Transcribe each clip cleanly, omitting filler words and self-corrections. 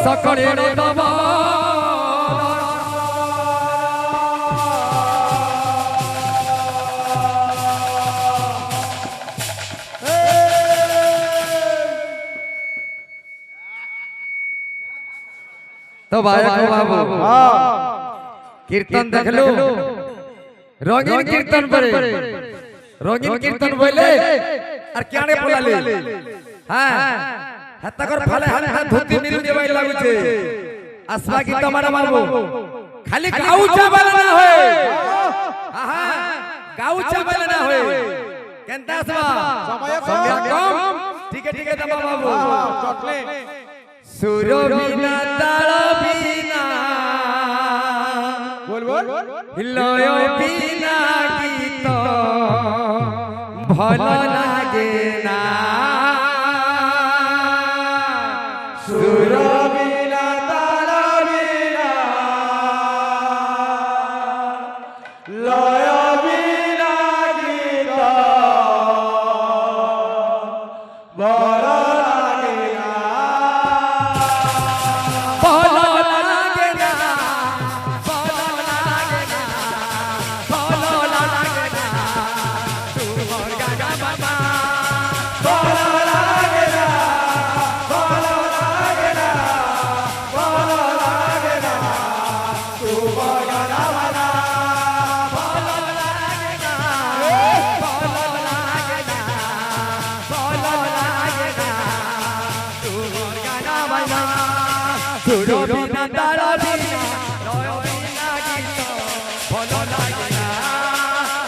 সকলের দবা तो भाई बाबू कीर्तन देख लो रंगीन कीर्तन पर रंगीन कीर्तन बोले और क्या ने बोला ले हां हत्ता कर फले हाथ धोती मिल देबाई लागु छे आसवा की तुम्हारा बाबू खाली गाउचा वाला ना होए हां गाउचा वाला ना होए केनता आसवा समय कम ठीक है दमा बाबू चटले सुरो बिना ताल बिना बोल लय बिना गीत भल लागे ना सुरो बिना ताल बिना लय बिना गीत भल सुरो बिना ताल बिना लय बिना गीत भल लागे ना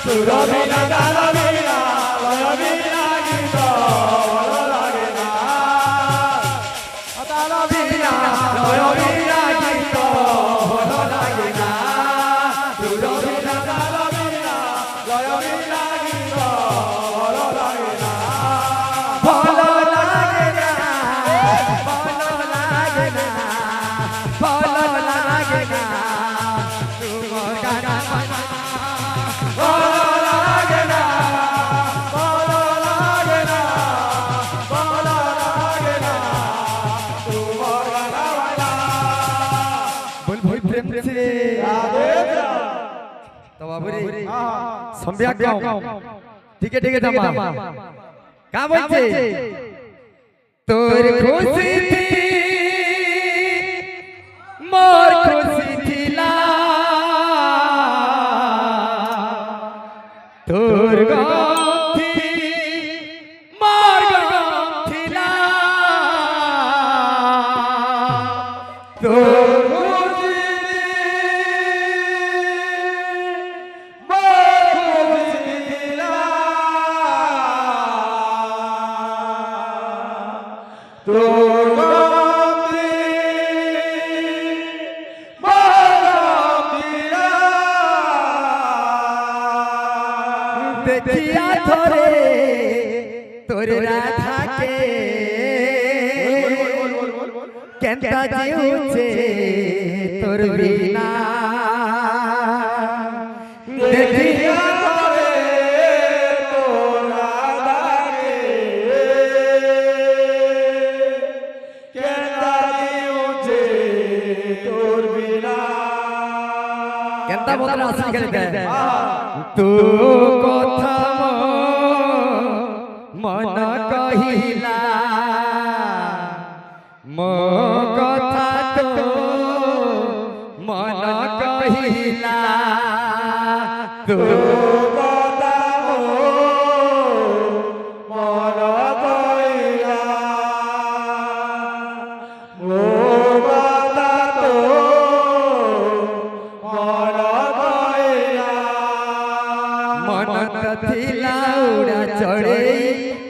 सुरो बिना ताल बिना लय बिना गीत भल लागे ना ताल बिना लय बिना गीत भल लागे ना सुरो बिना ताल बिना लय बिना गीत भल लागे ना भल लागे ना तो बाबूरे संध्या गाओ ठीक है दमा का बोलछे तोर खुशी थी मोर खुशी थिला तोर गाम थी मोर गाम थिला तोर देखिया थोरे तोरे राधा के केंता जीउचे तोर बिना देखिया थोरे तोर राधा के केंता जीउचे तोर बिना केंता बोलना असली करे तू कथा मन कहिला मो कथा तो मन कहिला तू कथा मन कहिला मो कथा तो मन मन थिला उड़ा चढ़े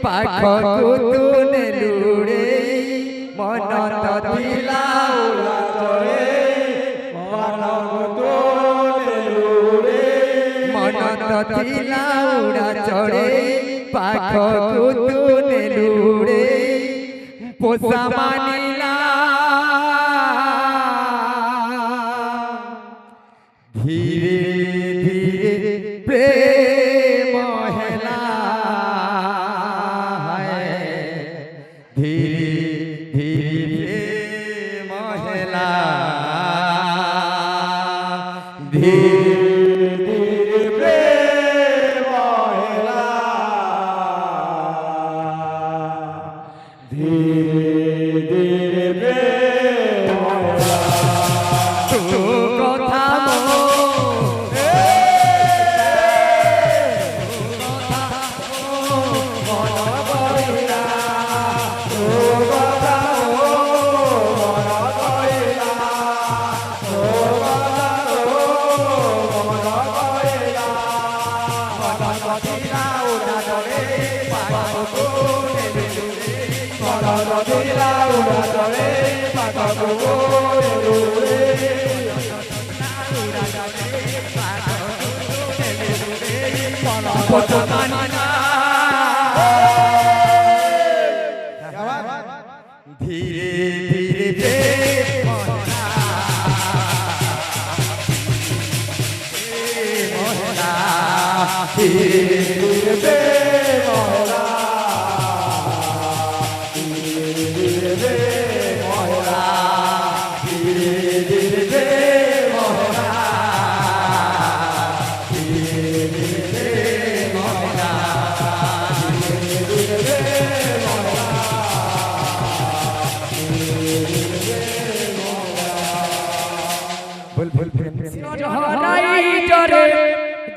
पाखकु तूने लुड़े मन थिला उड़ा चढ़े पाखकु तूने लुड़े मन थिला उड़ा चढ़े पाखकु तूने लुड़े पोसा मानिला धीरे धीरे प्रेम हेला धीरे धीरे प्रेम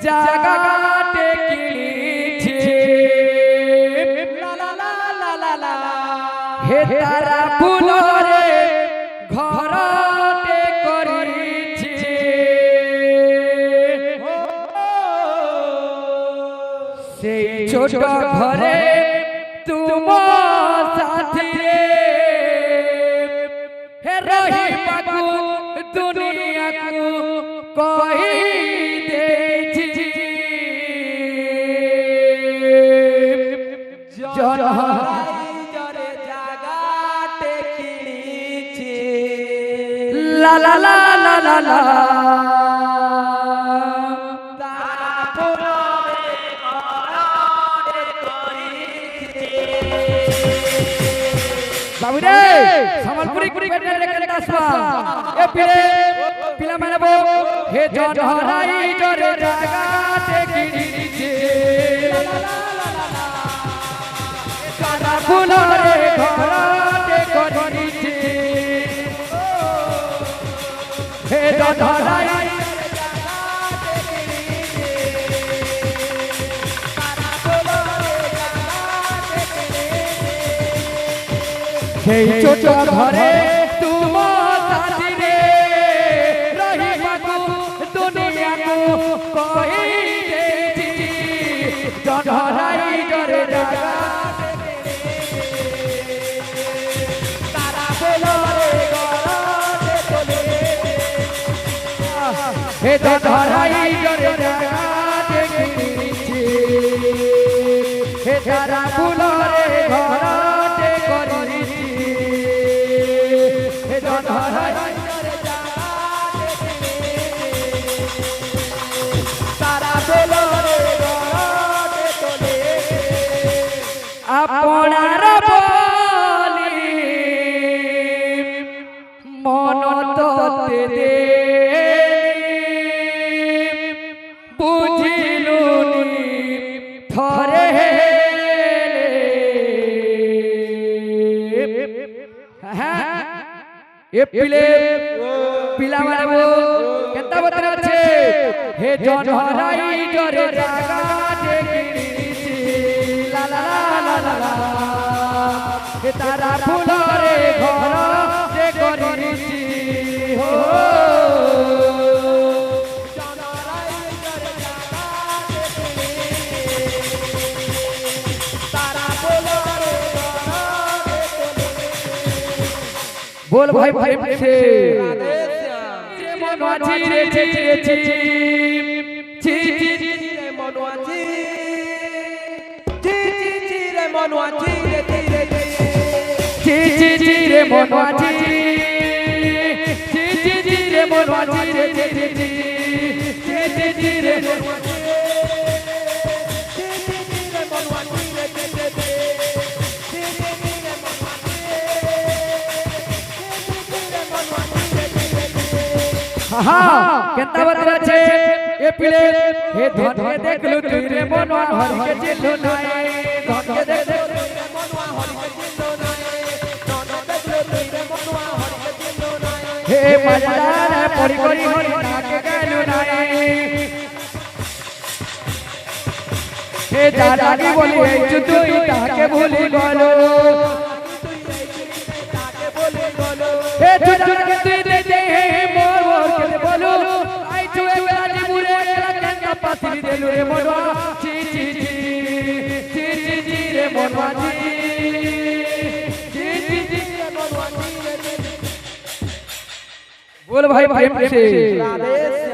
জাগাতে কিলিছে লা লা লা লা লা লা হে তারা ফুলরে ঘরতে করিছে সেই ছোট ঘরে তুমার সাথী রে হে রহিমাকু দুনিয়াকু কহি la la la la la la babu re samalpuri petre rekhe daswa e pile pila manabo he jon harai jore jagate kiriche la la la la la kada phulore ghorate koriche he jon harai সেই ছোট ঘরে তোমার সাথী রে রহিমাকু দুনিয়াকু কহি দেছি জড়াই জরে জাগা তারা বলো রে গড়ে চলে হে জড়াই জরে জাগা দেখিছি হে তারা বলো রে ঘরতে করিছি আপনার বলি মন ততে দে বুঝিলুনি থরে ए पिले पिला मारबो केता बतन আছে हे জন হরাই জরে জাগা দেখিছি লা লা লা লা লা হে তারা ফুলরে ঘর যে করিছি হো জন হরাই জরে জাগা দেখিছি তারা ফুলরে बोल भाई प्रेम से रे मनवाजी रे ची रे मनवाजी ची रे मनवाजी रे ची रे मनवाजी ची रे मनवाजी रे ची रे हाँ केता बतरा छे ए पिले हे धन के देखलु तुरे मनवा हरि के चिल्लो नाय धन के देखलु तुरे मनवा हरि के चिल्लो नाय হে মজাদার পরি করি হরি নাকে গেল নাই হে দাদাকে বলি এই তুই তাকে ভুলি গেল হে দাদাকে তুই দে হে মোর মোর কে বলো আই তুই বেলাজি মুরে গেলা কেন পাতি দেলু রে মনवा জি জি জি জি জি জি রে মনवा জি জি জি জি রে মনवा জি बोल भाई प्रेम से